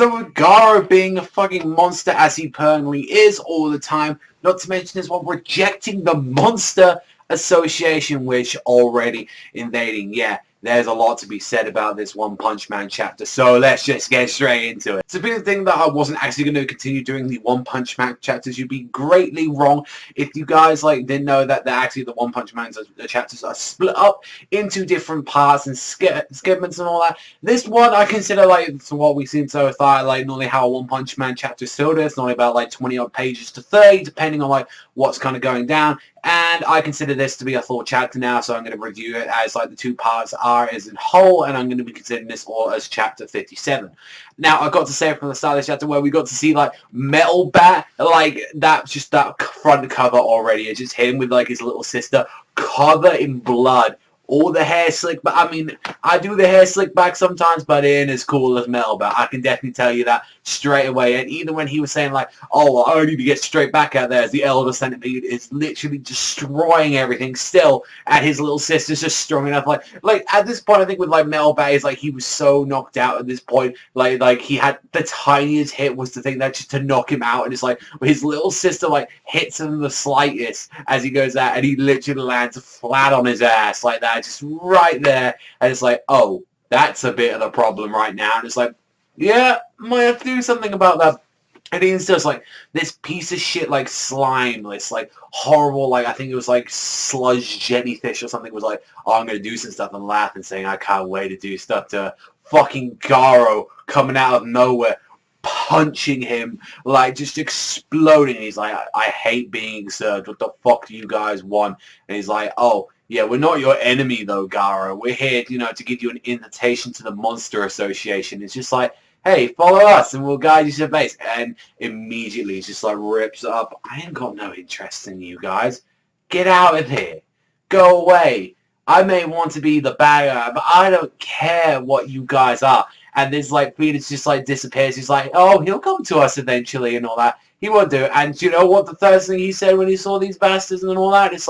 So with Garou being a fucking monster as he permanently is all the time, not to mention as well rejecting the monster association which already invading. Yeah, there's a lot to be said about this One Punch Man chapter, so let's just get straight into it. So being the thing that I wasn't actually going to continue doing the One Punch Man chapters, you'd be greatly wrong if you guys didn't know that actually the One Punch Man chapters are split up into different parts and segments and all that. This one I consider from what we've seen so far, normally how a One Punch Man chapter is filled. It's normally about 20 odd pages to 30, depending on what's kind of going down. And I consider this to be a full chapter now, so I'm going to review it as the two parts are as in whole, and I'm going to be considering this all as chapter 57. Now, I got to say from the start of this chapter where we got to see Metal Bat, that front cover already. It's just him with his little sister covered in blood. All the hair slick back. I mean, I do the hair slick back sometimes, but it ain't as cool as Metal Bat. I can definitely tell you that straight away. And even when he was saying oh, well, I need to get straight back out there as the Elder Centipede is literally destroying everything still, and his little sister's just strong enough. At this point, I think with Metal Bat is he was so knocked out at this point. He had the tiniest hit was the thing that just to knock him out, and it's his little sister hits him the slightest as he goes out, and he literally lands flat on his ass like that. Just right there, and it's oh, that's a bit of the problem right now, and it's yeah, might have to do something about that. And he's just this piece of shit, slimeless, horrible, I think it was sludge jellyfish or something was oh, I'm gonna do some stuff, and laugh and saying I can't wait to do stuff to fucking Garou coming out of nowhere, punching him, just exploding. He's I hate being served. What the fuck do you guys want? And he's oh, yeah, we're not your enemy though, Garou. We're here, to give you an invitation to the Monster Association. It's just hey, follow us and we'll guide you to base. And immediately it's just rips up. I ain't got no interest in you guys. Get out of here. Go away. I may want to be the bad guy, but I don't care what you guys are. And this Phoenix just disappears. He's oh, he'll come to us eventually and all that. He won't do it. And you know what the first thing he said when he saw these bastards and all that? It's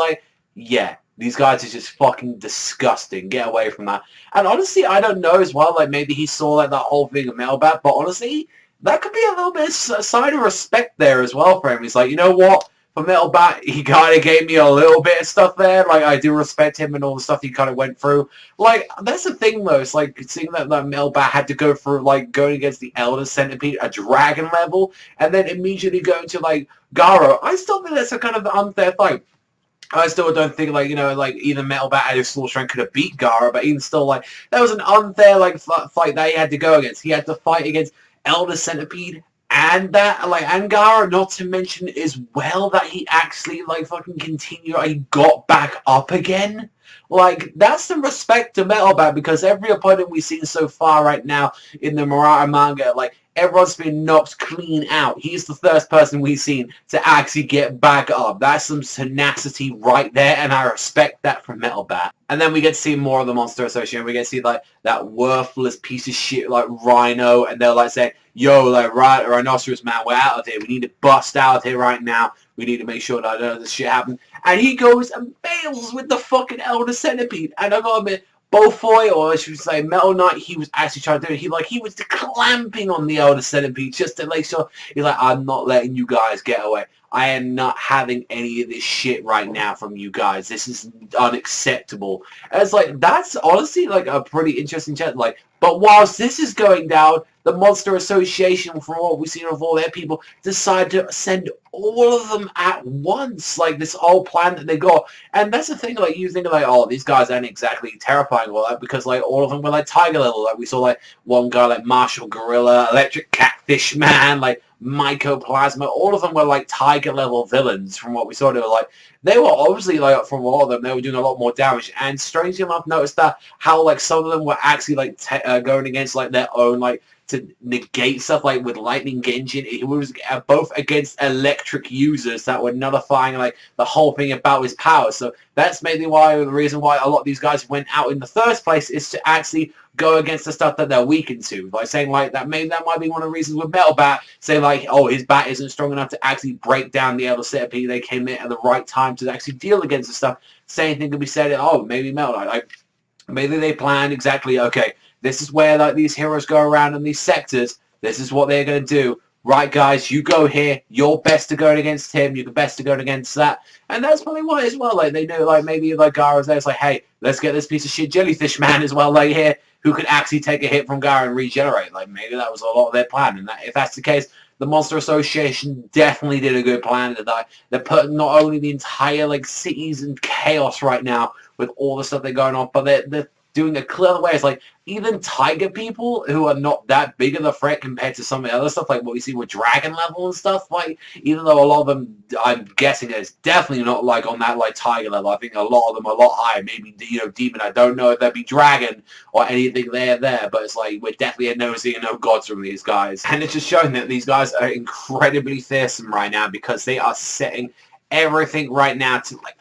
yeah, these guys are just fucking disgusting. Get away from that. And honestly, I don't know as well. Maybe he saw that whole thing of Metal Bat, but honestly, that could be a little bit a sign of respect there as well for him. He's you know what? For Metal Bat, he kind of gave me a little bit of stuff there. I do respect him and all the stuff he kind of went through. That's the thing, though. It's seeing that Metal Bat had to go through, going against the Elder Centipede, a dragon level, and then immediately going to, Garou. I still think that's a kind of unfair fight. I still don't think, either Metal Bat and his full strength could have beat Garou, but even still, that was an unfair, fight that he had to go against. He had to fight against Elder Centipede and that, and Garou, not to mention as well that he actually, fucking continued, he got back up again. That's some respect to Metal Bat, because every opponent we've seen so far right now in the Murata manga, everyone's been knocked clean out. He's the first person we've seen to actually get back up. That's some tenacity right there, and I respect that from Metal Bat. And then we get to see more of the Monster Association. We get to see, that worthless piece of shit, Rhino, and they're, saying, yo, Rhinoceros Man, we're out of here. We need to bust out of here right now. We need to make sure that none of this shit happens. And he goes and bails with the fucking Elder Centipede. And I gotta admit, Beaufoy, or I should say Metal Knight, he was actually trying to do it. He was clamping on the Elder Centipede just to make sure. He's I'm not letting you guys get away. I am not having any of this shit right now from you guys. This is unacceptable. And it's that's honestly a pretty interesting chat. But whilst this is going down, the Monster Association, from what we've seen of all their people, decide to send all of them at once. This whole plan that they got. And that's the thing, you think oh, these guys aren't exactly terrifying or that, because all of them were tiger level. We saw one guy Martial Gorilla, Electric Catfish Man, Mycoplasma, all of them were tiger level villains from what we saw. They were obviously from a lot of them, they were doing a lot more damage. And strangely enough, noticed that how some of them were actually going against their own to negate stuff with Lightning Genjin. It was both against electric users that were nullifying the whole thing about his power. So that's maybe the reason why a lot of these guys went out in the first place, is to actually go against the stuff that they're weakened to. Saying that maybe that might be one of the reasons with Metal Bat, saying oh, his bat isn't strong enough to actually break down the Elder Centipede. They came in at the right time to actually deal against the stuff. Same thing could be said, oh, maybe Metal Knight. Maybe they planned exactly, okay, this is where these heroes go around in these sectors. this is what they're going to do. Right, guys, you go here. You're best to go against him. You're best to go against that. And that's what they want as well. Like, they know, like, maybe, like, Garou's there. It's like, hey, let's get this piece of shit jellyfish man as well, like, here, who could actually take a hit from Garou and regenerate. Like, maybe that was a lot of their plan. And that, if that's the case, the Monster Association definitely did a good plan. They're putting not only the entire, like, cities in chaos right now with all the stuff they're going on, but they're doing a clever way. It's like, even tiger people who are not that big of a threat compared to some of the other stuff, like what we see with dragon level and stuff, like, even though a lot of them, I'm guessing it's definitely not, like, on that, like, tiger level. I think a lot of them are a lot higher. Maybe, you know, demon. I don't know if they'd be dragon or anything there, but it's like, we're definitely no seeing no gods from these guys. And it's just showing that these guys are incredibly fearsome right now because they are setting everything right now to, like,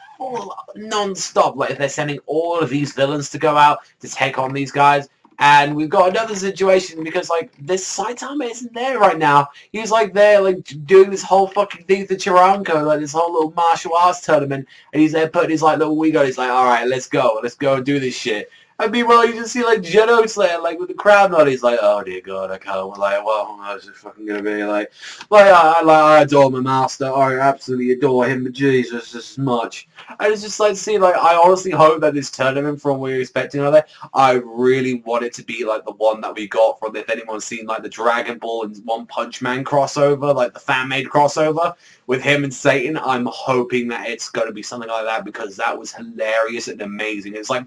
non-stop. Like, they're sending all of these villains to go out to take on these guys. And we've got another situation because, like, this Saitama isn't there right now. He's, like, there, like, doing this whole fucking thing to Chiranko, like, this whole little martial arts tournament. And he's there putting his, like, little wig on. He's like, alright, let's go and do this shit. And meanwhile, you just see, like, Genos there, like, with the crowd nod. He's like, oh, dear God, I can't. Like, well, how's it fucking going to be? Like, I adore my master. I absolutely adore him, but Jesus, this much. And it's just, like, see, like, I honestly hope that this tournament, from what we were expecting of it, I really want it to be, like, the one that we got from, if anyone's seen, like, the Dragon Ball and One Punch Man crossover, like, the fan-made crossover with him and Satan. I'm hoping that it's going to be something like that because that was hilarious and amazing. It's, like,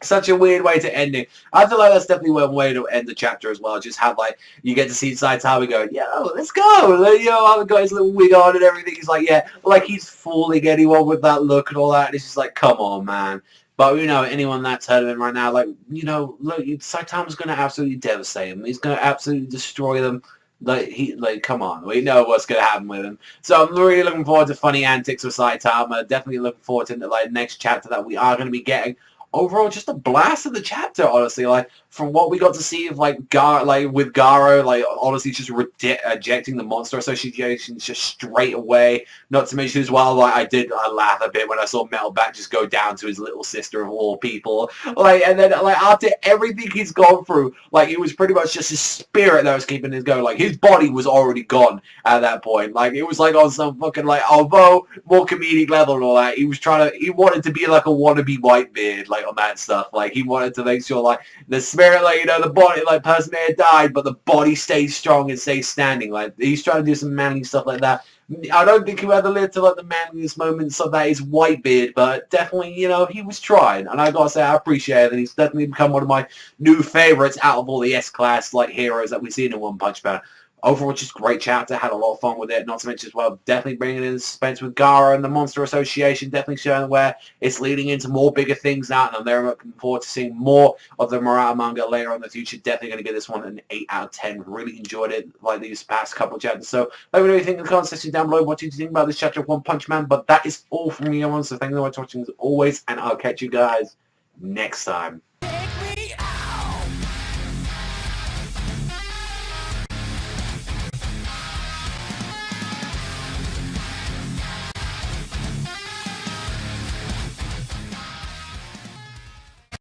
such a weird way to end it. I feel like that's definitely one way to end the chapter as well. Just have, like, you get to see Saitama going, yo, let's go. Like, yo, I've got his little wig on and everything. He's like, yeah, like he's fooling anyone with that look and all that. And it's just like, come on, man. But, you know, anyone in that tournament right now, like, you know, look, Saitama's going to absolutely devastate him. He's going to absolutely destroy them. Like, come on, we know what's going to happen with him. So I'm really looking forward to funny antics with Saitama. Definitely looking forward to the, like, next chapter that we are going to be getting. Overall, just a blast of the chapter, honestly. Like, from what we got to see of, like, with Garou, like, honestly, just ejecting the Monster Association just straight away. Not to mention as well, like, I laugh a bit when I saw Metalback just go down to his little sister of all people. Like, and then, like, after everything he's gone through, like, it was pretty much just his spirit that was keeping him going. Like, his body was already gone at that point. Like, it was, like, on some fucking, like, although more comedic level and all that, he wanted to be, like, a wannabe Whitebeard, like, on that stuff. Like, he wanted to make sure, like, the spirit, like, you know, the body, like, person may have died, but the body stays strong and stays standing. Like, he's trying to do some manly stuff like that. I don't think he'll ever live to, like, the manliest moments of that is Whitebeard, but definitely, you know, he was trying. And I gotta say, I appreciate it. And he's definitely become one of my new favorites out of all the S-class, like, heroes that we've seen in One Punch Man. Overall, just great chapter. Had a lot of fun with it. Not to mention as well, definitely bringing in the suspense with Garou and the Monster Association. Definitely showing where it's leading into more bigger things now. And I'm very looking forward to seeing more of the Murata manga later on in the future. Definitely going to give this one an 8 out of 10. Really enjoyed it, like these past couple of chapters. So let me know what you think in the comment section down below. What do you think about this chapter of One Punch Man? But that is all from me, everyone. So thank you for watching as always. And I'll catch you guys next time.